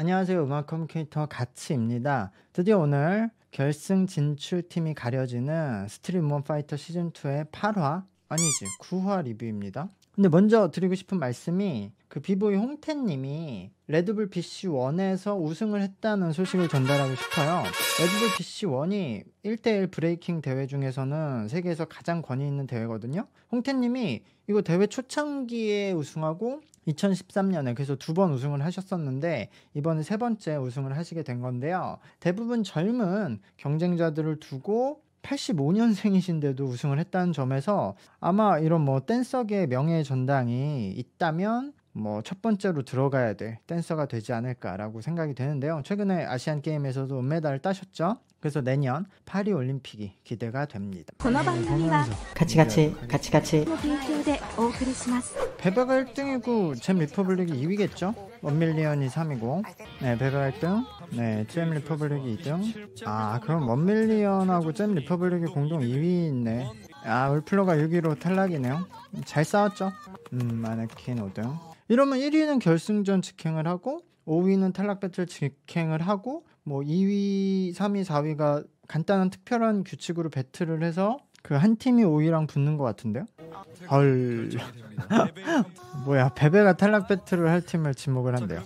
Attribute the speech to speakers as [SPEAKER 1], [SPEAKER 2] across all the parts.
[SPEAKER 1] 안녕하세요. 음악 커뮤니케이터 가치입니다. 드디어 오늘 결승 진출팀이 가려지는 스트릿 우먼 파이터 시즌2의 8화, 아니지, 9화 리뷰입니다. 근데 먼저 드리고 싶은 말씀이 그 비보이 홍태님이 레드불 BC1에서 우승을 했다는 소식을 전달하고 싶어요. 레드불 BC1이 1대1 브레이킹 대회 중에서는 세계에서 가장 권위 있는 대회거든요. 홍태님이 이거 대회 초창기에 우승하고 2013년에 그래서 2번 우승을 하셨었는데 이번에 3번째 우승을 하시게 된 건데요. 대부분 젊은 경쟁자들을 두고 85년생이신데도 우승을 했다는 점에서 아마 이런 뭐 댄서계의 명예의 전당이 있다면 뭐 첫 번째로 들어가야 될 댄서가 되지 않을까라고 생각이 되는데요. 최근에 아시안 게임에서도 은메달을 따셨죠. 그래서 내년 파리 올림픽이 기대가 됩니다.
[SPEAKER 2] この番組は
[SPEAKER 1] 같이 베베가 1등이고 잼 리퍼블릭이 2위겠죠? 원밀리언이 3위고 네 베베가 1등 네 잼 리퍼블릭이 2등 아 그럼 원밀리언하고 잼 리퍼블릭이 공동 2위 있네. 아 울플러가 6위로 탈락이네요. 잘 싸웠죠? 마네킨 5등. 이러면 1위는 결승전 직행을 하고 5위는 탈락 배틀 직행을 하고 뭐 2위, 3위, 4위가 간단한 특별한 규칙으로 배틀을 해서 그 한 팀이 5위랑 붙는 것 같은데요? 헐 뭐야 베베가 탈락 배틀을 할 팀을 지목을 한대요.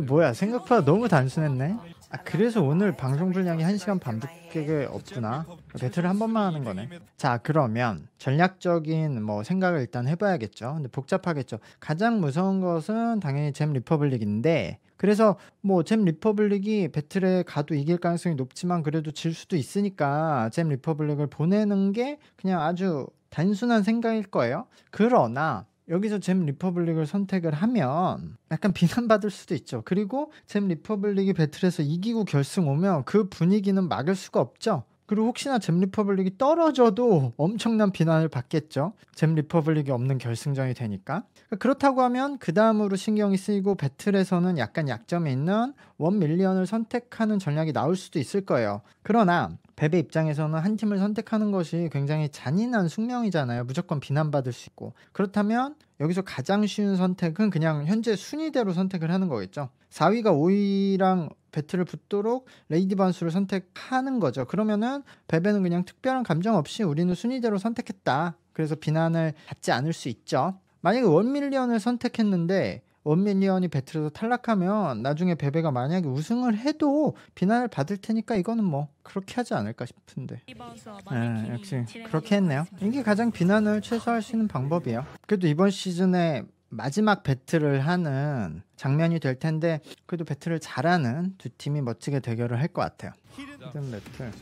[SPEAKER 1] 뭐야 생각보다 너무 단순했네. 아 그래서 오늘 방송 분량이 1시간 반밖에 없구나. 배틀을 한 번만 하는 거네. 자 그러면 전략적인 뭐 생각을 일단 해봐야겠죠. 근데 복잡하겠죠. 가장 무서운 것은 당연히 잼 리퍼블릭인데 그래서 뭐 잼 리퍼블릭이 배틀에 가도 이길 가능성이 높지만 그래도 질 수도 있으니까 잼 리퍼블릭을 보내는 게 그냥 아주 단순한 생각일 거예요. 그러나 여기서 잼 리퍼블릭을 선택을 하면 약간 비난받을 수도 있죠. 그리고 잼 리퍼블릭이 배틀에서 이기고 결승 오면 그 분위기는 막을 수가 없죠. 그리고 혹시나 잼 리퍼블릭이 떨어져도 엄청난 비난을 받겠죠. 잼 리퍼블릭이 없는 결승전이 되니까. 그렇다고 하면 그 다음으로 신경이 쓰이고 배틀에서는 약간 약점이 있는 원 밀리언을 선택하는 전략이 나올 수도 있을 거예요. 그러나 베베 입장에서는 한 팀을 선택하는 것이 굉장히 잔인한 숙명이잖아요. 무조건 비난받을 수 있고. 그렇다면 여기서 가장 쉬운 선택은 그냥 현재 순위대로 선택을 하는 거겠죠. 4위가 5위랑 배틀을 붙도록 레이디 바운스를 선택하는 거죠. 그러면은 베베는 그냥 특별한 감정 없이 우리는 순위대로 선택했다. 그래서 비난을 받지 않을 수 있죠. 만약에 원밀리언을 선택했는데 원밀리언이 배틀에서 탈락하면 나중에 베베가 만약에 우승을 해도 비난을 받을 테니까 이거는 뭐 그렇게 하지 않을까 싶은데 역시 그렇게 했네요. 이게 가장 비난을 최소화할 수 있는 방법이에요. 그래도 이번 시즌에 마지막 배틀을 하는 장면이 될 텐데 그래도 배틀을 잘하는 두 팀이 멋지게 대결을 할 것 같아요. 히든 배틀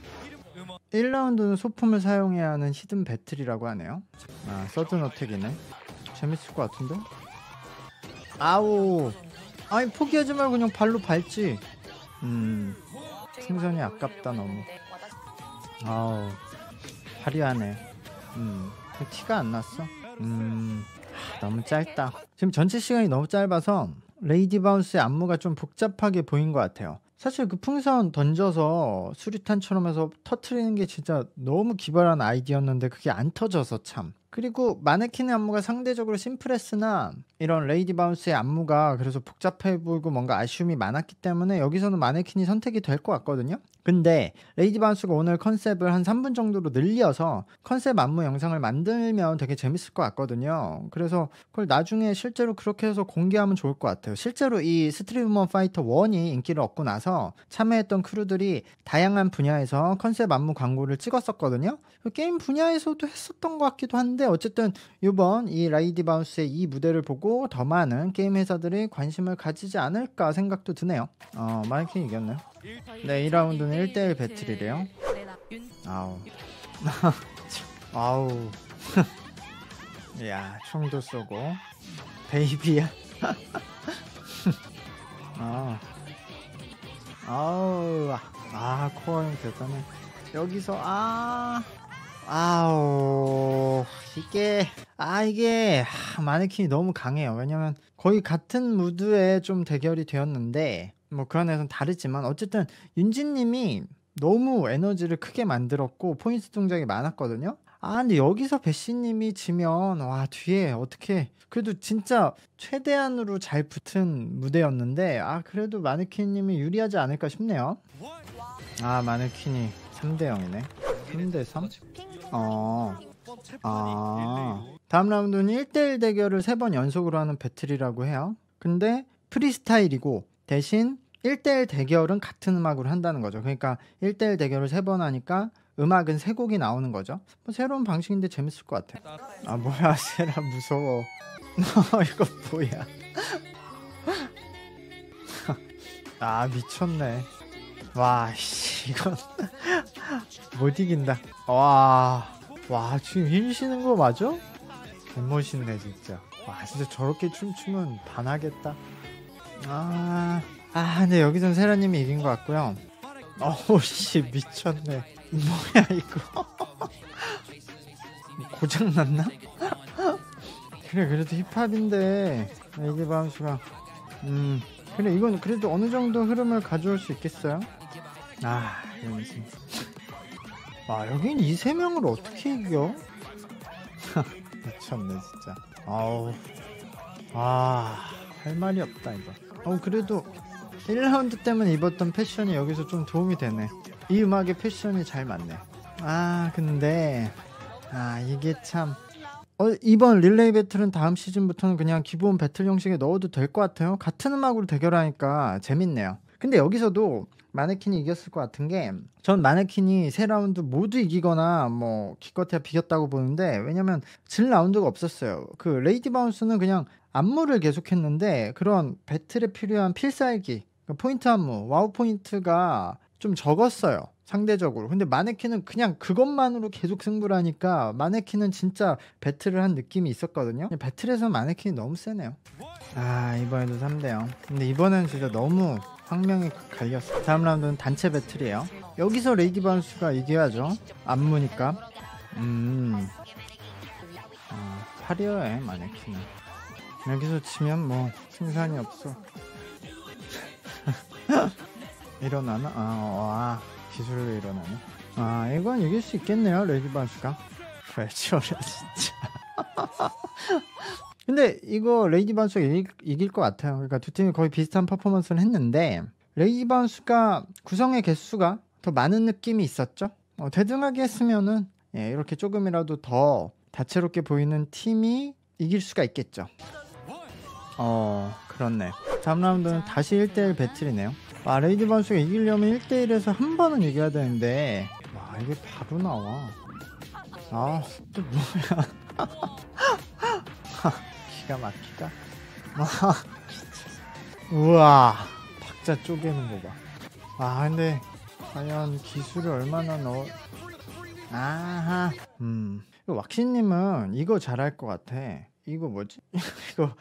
[SPEAKER 1] 1라운드는 소품을 사용해야 하는 히든 배틀이라고 하네요. 아 서든 어택이네. 재밌을 것 같은데? 아우 아니 포기하지 말고 그냥 발로 밟지. 풍선이 아깝다 너무. 아우 화려하네. 티가 안 났어. 너무 짧다. 지금 전체 시간이 너무 짧아서 레이디 바운스의 안무가 좀 복잡하게 보인 것 같아요. 사실 그 풍선 던져서 수류탄처럼 해서 터트리는 게 진짜 너무 기발한 아이디어였는데 그게 안 터져서 참. 그리고 마네킨의 안무가 상대적으로 심플했으나 이런 레이디 바운스의 안무가 그래서 복잡해 보이고 뭔가 아쉬움이 많았기 때문에 여기서는 마네킨이 선택이 될 것 같거든요. 근데 레이디 바운스가 오늘 컨셉을 한 3분 정도로 늘려서 컨셉 안무 영상을 만들면 되게 재밌을 것 같거든요. 그래서 그걸 나중에 실제로 그렇게 해서 공개하면 좋을 것 같아요. 실제로 이 스트릿 우먼 파이터 1이 인기를 얻고 나서 참여했던 크루들이 다양한 분야에서 컨셉 안무 광고를 찍었었거든요. 게임 분야에서도 했었던 것 같기도 한데 어쨌든 이번 이 레이디 바운스의 이 무대를 보고 더 많은 게임 회사들이 관심을 가지지 않을까 생각도 드네요. 마네킨 이겼네요. 네 2라운드는 1대1 배틀이래요. 아우 아우 야 총도 쏘고 베이비야. 아우 코어는 대단해. 여기서 아우 이게 마네킨이 너무 강해요. 왜냐면 거의 같은 무드에 좀 대결이 되었는데 뭐 그 안에서는 다르지만 어쨌든 윤진님이 너무 에너지를 크게 만들었고 포인트 동작이 많았거든요. 근데 여기서 배씨님이 지면 와 뒤에 어떻게 그래도 진짜 최대한으로 잘 붙은 무대였는데 그래도 마네킹님이 유리하지 않을까 싶네요. 마네킹이 3대 0이네. 3대 3? 다음 라운드는 1대1 대결을 3번 연속으로 하는 배틀이라고 해요. 근데 프리스타일이고 대신 1대1 대결은 같은 음악으로 한다는 거죠. 그러니까 1대1 대결을 3번 하니까 음악은 3곡이 나오는 거죠. 뭐 새로운 방식인데 재밌을 것 같아. 뭐야 세라 무서워. 이거 뭐야. 미쳤네. 이건 못 이긴다. 와 지금 힐 쉬는 거 맞아? 개멋있네 진짜. 진짜 저렇게 춤추면 반하겠다. 근데 여기선 세라님이 이긴 것 같고요. 씨 미쳤네. 뭐야 이거. 고장났나? 그래도 힙합인데 레이디 바운스가 그래 이건 그래도 어느 정도 흐름을 가져올 수 있겠어요? 이건 진짜. 여긴 이 3명을 어떻게 이겨? 미쳤네 진짜. 할 말이 없다 이거. 그래도 1라운드 때문에 입었던 패션이 여기서 좀 도움이 되네. 이 음악에 패션이 잘 맞네. 근데 이게 참 이번 릴레이 배틀은 다음 시즌부터는 그냥 기본 배틀 형식에 넣어도 될 것 같아요. 같은 음악으로 대결하니까 재밌네요. 근데 여기서도 마네킹이 이겼을 것 같은 게 전 마네킹이 3라운드 모두 이기거나 뭐 기껏해야 비겼다고 보는데 왜냐면 질 라운드가 없었어요. 그 레이디 바운스는 그냥 안무를 계속했는데 그런 배틀에 필요한 필살기 포인트 안무 와우 포인트가 좀 적었어요 상대적으로. 근데 마네킹은 그냥 그것만으로 계속 승부를 하니까 마네킹은 진짜 배틀을 한 느낌이 있었거든요. 배틀에서 마네킹이 너무 세네요. 이번에도 3대 0. 근데 이번엔 진짜 너무 황명이 갈렸어. 다음 라운드는 단체 배틀이에요. 여기서 레이디 바운스가 이겨야죠. 안무니까. 파리어에 마네킹은 여기서 지면 뭐 승산이 없어. 일어나나? 기술로 일어나네. 이건 이길 수 있겠네요 레이디 바운스가. 왜 저래 진짜. 근데 이거 레이디 바운스가 이길 것 같아요. 그러니까 두 팀이 거의 비슷한 퍼포먼스를 했는데 레이디 바운스가 구성의 개수가 더 많은 느낌이 있었죠. 대등하게 했으면은 이렇게 조금이라도 더 다채롭게 보이는 팀이 이길 수가 있겠죠. 그렇네. 다음 라운드는 다시 1대1 배틀이네요. 레이디 바운스가 이기려면 1대1에서 한 번은 이겨야 되는데 이게 바로 나와. 또 뭐야. 기가 막히다. 우와 박자 쪼개는 거 봐. 근데 과연 기술을 얼마나 넣어. 왁시님은 이거 잘할 것 같아. 이거 뭐지? 이거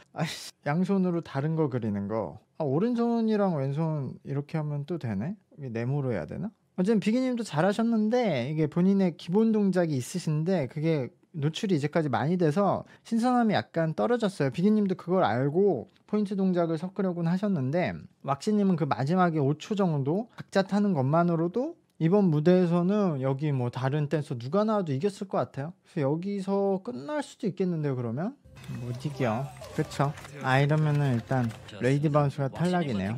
[SPEAKER 1] 양손으로 다른 거 그리는 거. 오른손이랑 왼손 이렇게 하면 또 되네? 이게 네모로 해야 되나? 어쨌든 비기님도 잘하셨는데 이게 본인의 기본 동작이 있으신데 그게 노출이 이제까지 많이 돼서 신선함이 약간 떨어졌어요. 비기님도 그걸 알고 포인트 동작을 섞으려고는 하셨는데 왁시님은 그 마지막에 5초 정도 박자 타는 것만으로도 이번 무대에서는 여기 뭐 다른 댄서 누가 나와도 이겼을 것 같아요. 그래서 여기서 끝날 수도 있겠는데요. 그러면 못 이겨. 그쵸? 이러면은 일단 레이디 바운스가 탈락이네요.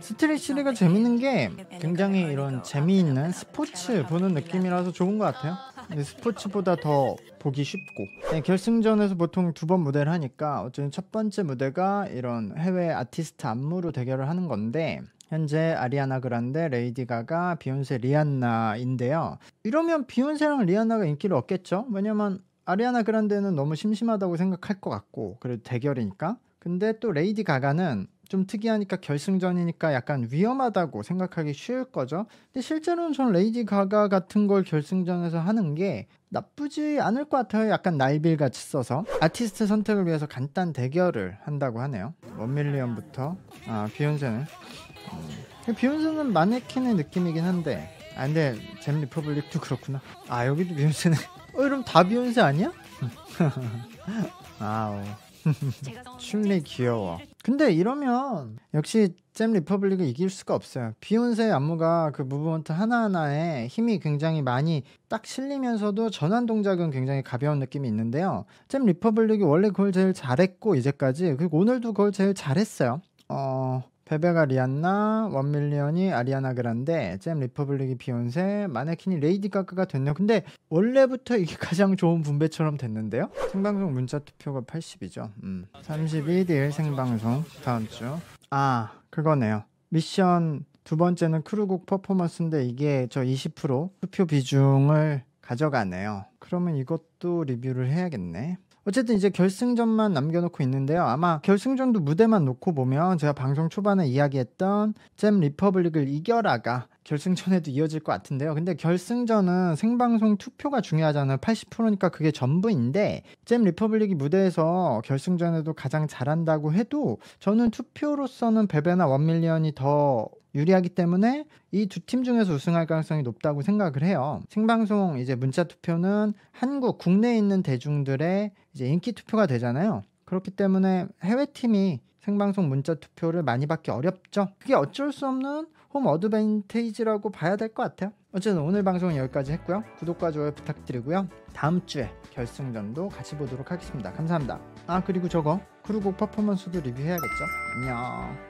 [SPEAKER 1] 스트릿 시리가 재밌는 게 굉장히 이런 재미있는 스포츠 보는 느낌이라서 좋은 것 같아요. 근데 스포츠보다 더 보기 쉽고 결승전에서 보통 2번 무대를 하니까 어쨌든 첫 번째 무대가 이런 해외 아티스트 안무로 대결을 하는 건데 현재 아리아나 그란데, 레이디 가가, 비욘세, 리안나인데요. 이러면 비욘세랑 리안나가 인기를 얻겠죠? 왜냐면 아리아나 그란데는 너무 심심하다고 생각할 것 같고 그래도 대결이니까. 근데 또 레이디 가가는 좀 특이하니까 결승전이니까 약간 위험하다고 생각하기 쉬울 거죠. 근데 실제로는 전 레이디 가가 같은 걸 결승전에서 하는 게 나쁘지 않을 것 같아요. 약간 날빌 같이 써서 아티스트 선택을 위해서 간단 대결을 한다고 하네요. 1밀리언부터 비욘세는 비욘세는 마네킹의 느낌이긴 한데 근데 잼 리퍼블릭도 그렇구나. 여기도 비욘세네. 그럼 다 비욘세 아니야? 춤리 귀여워. 근데 이러면 역시 잼 리퍼블릭을 이길 수가 없어요. 비욘세의 안무가 그 무브먼트 하나하나에 힘이 굉장히 많이 딱 실리면서도 전환 동작은 굉장히 가벼운 느낌이 있는데요. 잼 리퍼블릭이 원래 그걸 제일 잘했고 이제까지, 그리고 오늘도 그걸 제일 잘했어요. 베베가 리안나, 원밀리언이 아리아나 그란데, 잼 리퍼블릭이 비욘세, 마네킹이 레이디 가가가 됐네요. 근데 원래부터 이게 가장 좋은 분배처럼 됐는데요. 생방송 문자 투표가 80이죠. 32일 생방송 다음 주. 그거네요. 미션 두 번째는 크루곡 퍼포먼스인데 이게 저 20% 투표 비중을 가져가네요. 그러면 이것도 리뷰를 해야겠네. 어쨌든 이제 결승전만 남겨놓고 있는데요. 아마 결승전도 무대만 놓고 보면 제가 방송 초반에 이야기했던 잼 리퍼블릭을 이겨라가 결승전에도 이어질 것 같은데요. 근데 결승전은 생방송 투표가 중요하잖아요. 80%니까 그게 전부인데, 잼 리퍼블릭이 무대에서 결승전에도 가장 잘한다고 해도 저는 투표로서는 베베나 원밀리언이 더 유리하기 때문에 이 두 팀 중에서 우승할 가능성이 높다고 생각을 해요. 생방송 이제 문자 투표는 한국 국내에 있는 대중들의 이제 인기 투표가 되잖아요. 그렇기 때문에 해외팀이 생방송 문자 투표를 많이 받기 어렵죠. 그게 어쩔 수 없는 홈 어드밴테이지라고 봐야 될 것 같아요. 어쨌든 오늘 방송은 여기까지 했고요. 구독과 좋아요 부탁드리고요. 다음 주에 결승전도 같이 보도록 하겠습니다. 감사합니다. 그리고 저거 크루곡 퍼포먼스도 리뷰해야겠죠. 안녕.